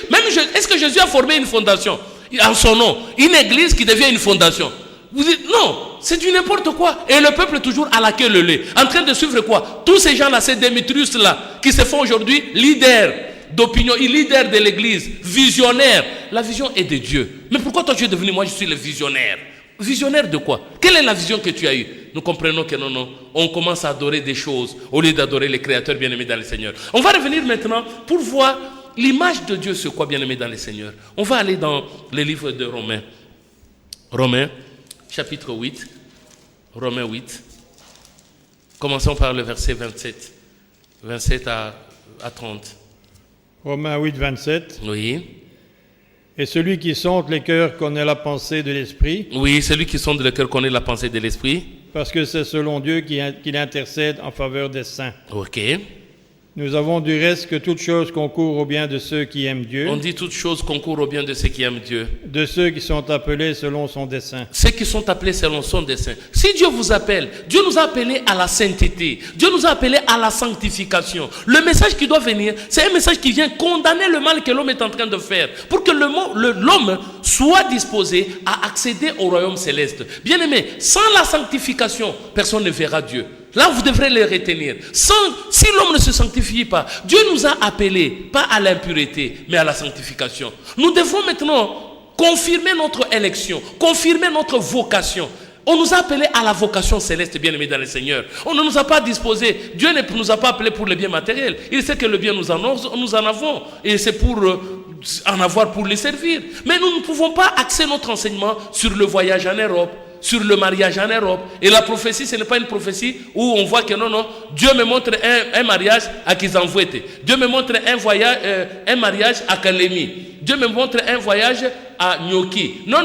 est-ce que Jésus a formé une fondation en son nom? Une église qui devient une fondation. Vous dites non, c'est du n'importe quoi. Et le peuple toujours à la queue le lait. En train de suivre quoi? Tous ces gens-là, ces Démétrius là, qui se font aujourd'hui leaders d'opinion, leaders de l'église, visionnaires. La vision est de Dieu. Mais pourquoi toi tu es devenu, moi je suis le visionnaire? Visionnaire de quoi? Quelle est la vision que tu as eue? Nous comprenons que non, on commence à adorer des choses au lieu d'adorer les créateurs bien-aimés dans le Seigneur. On va revenir maintenant pour voir l'image de Dieu, c'est quoi bien-aimé dans le Seigneur. On va aller dans le livre de Romains. Romains, chapitre 8. Romains 8. Commençons par le verset 27. 27 à 30. Romains 8, 27. Oui. Et celui qui sonde les cœurs connaît la pensée de l'Esprit, Oui, celui qui sonde le cœur connaît la pensée de l'Esprit. parce que c'est selon Dieu qu'il intercède en faveur des saints. Ok. Nous avons du reste que toute chose concourt au bien de ceux qui aiment Dieu, On dit toutes choses concourent au bien de ceux qui aiment Dieu. de ceux qui sont appelés selon son dessein. Ceux qui sont appelés selon son dessein. Si Dieu vous appelle, Dieu nous a appelés à la sainteté. Dieu nous a appelés à la sanctification. Le message qui doit venir, c'est un message qui vient condamner le mal que l'homme est en train de faire. Pour que l'homme soit disposé à accéder au royaume céleste. Bien aimé, sans la sanctification, personne ne verra Dieu. Là, vous devrez les retenir. Si l'homme ne se sanctifie pas, Dieu nous a appelés, pas à l'impureté, mais à la sanctification. Nous devons maintenant confirmer notre élection, confirmer notre vocation. On nous a appelés à la vocation céleste, bien-aimés dans le Seigneur. On ne nous a pas disposés, Dieu ne nous a pas appelés pour le bien matériel. Il sait que le bien nous en avons, et c'est pour en avoir pour les servir. Mais nous ne pouvons pas axer notre enseignement sur le voyage en Europe, sur le mariage en Europe. Et la prophétie, ce n'est pas une prophétie où on voit que non, Dieu me montre un mariage à Kizanvouete. Dieu me montre un mariage à Kalemi. Dieu me montre un voyage à Nyoki. Non,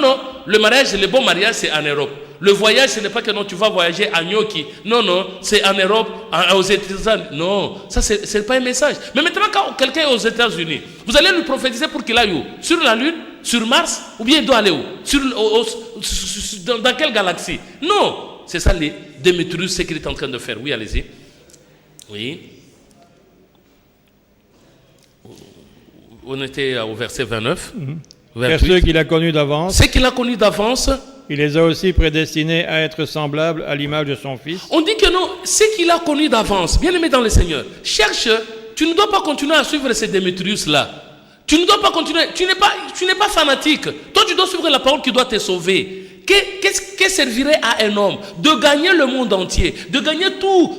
le mariage, le bon mariage, c'est en Europe. Le voyage, ce n'est pas que non, tu vas voyager à Nyoki. Non, c'est en Europe, aux États-Unis. Non, ça, ce n'est pas un message. Mais maintenant, quand quelqu'un est aux États-Unis, vous allez lui prophétiser pour qu'il aille où? Sur la Lune? Sur Mars? Ou bien il doit aller où? Dans quelle galaxie? Non, c'est ça les Démétrius, ce qu'il est en train de faire. Oui, allez-y. Oui. On était au verset 29. Car ceux qu'il a connus d'avance, ceux qu'il a connus d'avance, il les a aussi prédestinés à être semblables à l'image de son Fils. On dit que non, ceux qu'il a connus d'avance, bien aimé dans le Seigneur, cherche, tu ne dois pas continuer à suivre ces Démétrius-là. Tu ne dois pas continuer, tu n'es pas fanatique. Toi, tu dois suivre la parole qui doit te sauver. Qu'est-ce servirait à un homme de gagner le monde entier, de gagner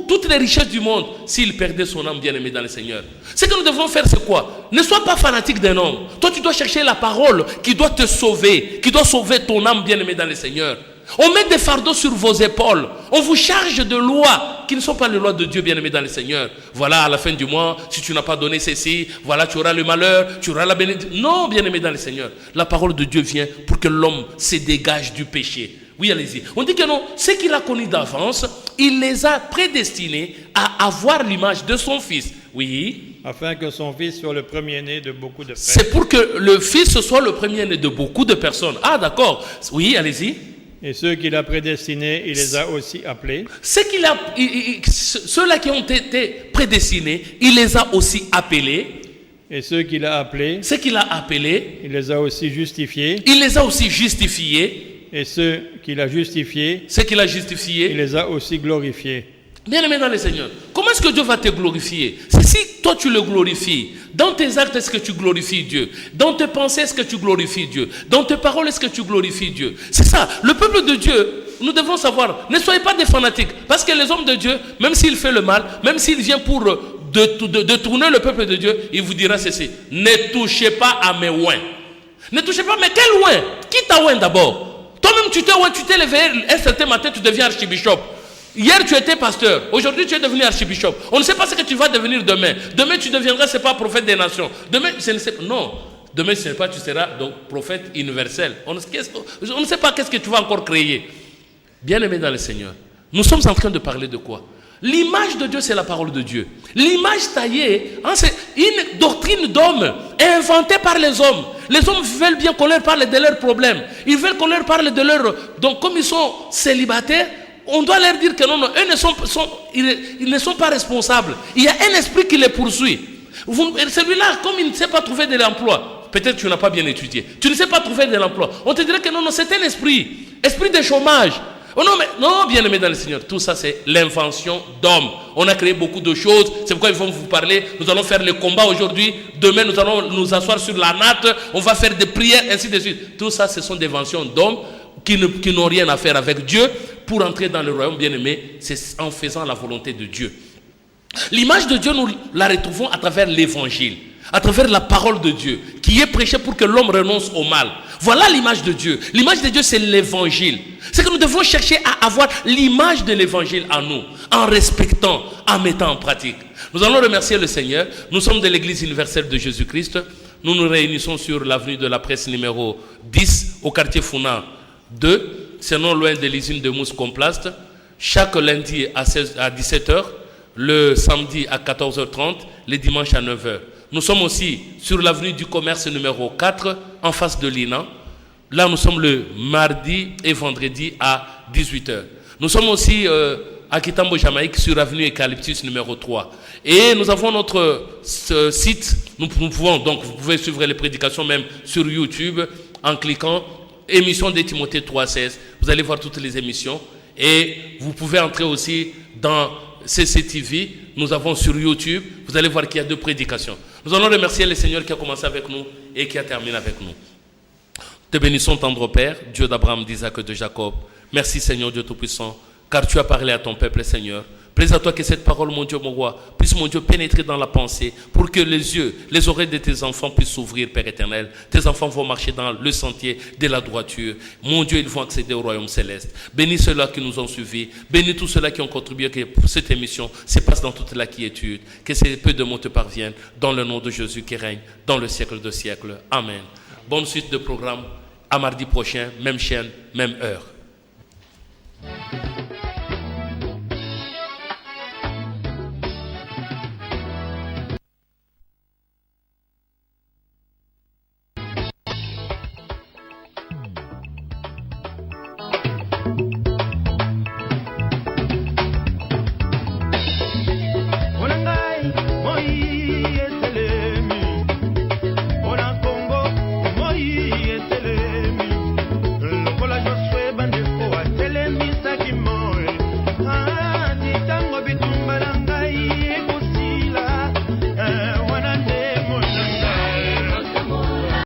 toutes les richesses du monde s'il perdait son âme, bien-aimé dans le Seigneur? Ce que nous devons faire, c'est quoi? Ne sois pas fanatique d'un homme. Toi, tu dois chercher la parole qui doit te sauver, qui doit sauver ton âme, bien-aimé dans le Seigneur. On met des fardeaux sur vos épaules. On vous charge de lois qui ne sont pas les lois de Dieu, bien-aimé dans le Seigneur. Voilà, à la fin du mois, si tu n'as pas donné ceci, voilà, tu auras le malheur, tu auras la bénédiction. Non, bien-aimé dans le Seigneur. La parole de Dieu vient pour que l'homme se dégage du péché. Oui, allez-y. On dit que non, ceux qu'il a connus d'avance, il les a prédestinés à avoir l'image de son Fils. Oui. Afin que son Fils soit le premier-né de beaucoup de frères. C'est pour que le Fils soit le premier-né de beaucoup de personnes. Ah, d'accord. Oui, allez-y. Et ceux qu'il a prédestinés, il les a aussi appelés. Ceux-là qui ont été prédestinés, il les a aussi appelés. Et ceux qu'il a appelés, il les a aussi justifiés. Il les a aussi justifiés. Et ceux qu'il a justifiés, il les a aussi glorifiés. Bien-aimé dans le Seigneur, comment est-ce que Dieu va te glorifier? C'est si toi tu le glorifies. Dans tes actes, est-ce que tu glorifies Dieu? Dans tes pensées, est-ce que tu glorifies Dieu? Dans tes paroles, est-ce que tu glorifies Dieu? C'est ça, le peuple de Dieu, nous devons savoir, ne soyez pas des fanatiques. Parce que les hommes de Dieu, même s'il fait le mal, même s'il vient pour détourner le peuple de Dieu, il vous dira ceci: ne touchez pas à mes oins. Ne touchez pas, mais quel oin? Qui t'a oin d'abord? Toi-même tu t'es levé un certain matin, tu deviens archibishop. Hier tu étais pasteur, aujourd'hui tu es devenu archibishop. On ne sait pas ce que tu vas devenir demain. Demain tu deviendras, c'est pas prophète des nations. Demain, demain ce n'est pas, tu seras donc prophète universel. On ne sait pas qu'est-ce que tu vas encore créer. Bien-aimé dans le Seigneur, nous sommes en train de parler de quoi? L'image de Dieu, c'est la parole de Dieu. L'image taillée, c'est une doctrine d'homme inventée par les hommes. Les hommes veulent bien qu'on leur parle de leurs problèmes. Ils veulent qu'on leur parle de leurs... Donc comme ils sont célibataires, on doit leur dire que non, eux ils ne sont pas responsables. Il y a un esprit qui les poursuit. Celui-là, comme il ne sait pas trouver de l'emploi, peut-être tu n'as pas bien étudié, tu ne sais pas trouver de l'emploi, on te dirait que non, c'est un esprit de chômage. Oh non, bien-aimé dans le Seigneur, tout ça c'est l'invention d'hommes. On a créé beaucoup de choses, c'est pourquoi ils vont vous parler. Nous allons faire le combat aujourd'hui, demain nous allons nous asseoir sur la natte, on va faire des prières, ainsi de suite. Tout ça, ce sont des inventions d'hommes qui n'ont rien à faire avec Dieu. Pour entrer dans le royaume, bien-aimé, c'est en faisant la volonté de Dieu. L'image de Dieu, nous la retrouvons à travers l'évangile, à travers la parole de Dieu, qui est prêchée pour que l'homme renonce au mal. Voilà l'image de Dieu. L'image de Dieu, c'est l'évangile. C'est que nous devons chercher à avoir l'image de l'évangile en nous, en respectant, en mettant en pratique. Nous allons remercier le Seigneur. Nous sommes de l'Église universelle de Jésus-Christ. nous nous réunissons sur l'avenue de la Presse numéro 10 au quartier Founa 2, c'est non loin de l'usine de mousse Complast, chaque lundi à 17h, le samedi à 14h30, les dimanches à 9h. Nous sommes aussi sur l'avenue du commerce numéro 4, en face de l'INA. Là, nous sommes le mardi et vendredi à 18h. Nous sommes aussi à Kitambo, Jamaïque, sur l'avenue Eucalyptus numéro 3. Et nous avons notre site, nous pouvons, donc vous pouvez suivre les prédications même sur YouTube en cliquant émission de Timothée 3,16. Vous allez voir toutes les émissions. Et vous pouvez entrer aussi dans CCTV, nous avons sur YouTube, vous allez voir qu'il y a 2 prédications. Nous allons remercier le Seigneur qui a commencé avec nous et qui a terminé avec nous. Te bénissons, tendre Père, Dieu d'Abraham, d'Isaac et de Jacob. Merci Seigneur Dieu Tout-Puissant, car tu as parlé à ton peuple Seigneur. Plaise à toi que cette parole, mon Dieu, mon roi, puisse, mon Dieu, pénétrer dans la pensée pour que les yeux, les oreilles de tes enfants puissent s'ouvrir, Père éternel. Tes enfants vont marcher dans le sentier de la droiture. Mon Dieu, ils vont accéder au royaume céleste. Bénis ceux-là qui nous ont suivis. Bénis tous ceux-là qui ont contribué pour cette émission se passe dans toute la quiétude. Que ces peu de mots te parviennent dans le nom de Jésus qui règne dans le siècle de siècles. Amen. Bonne suite de programme. À mardi prochain, même chaîne, même heure.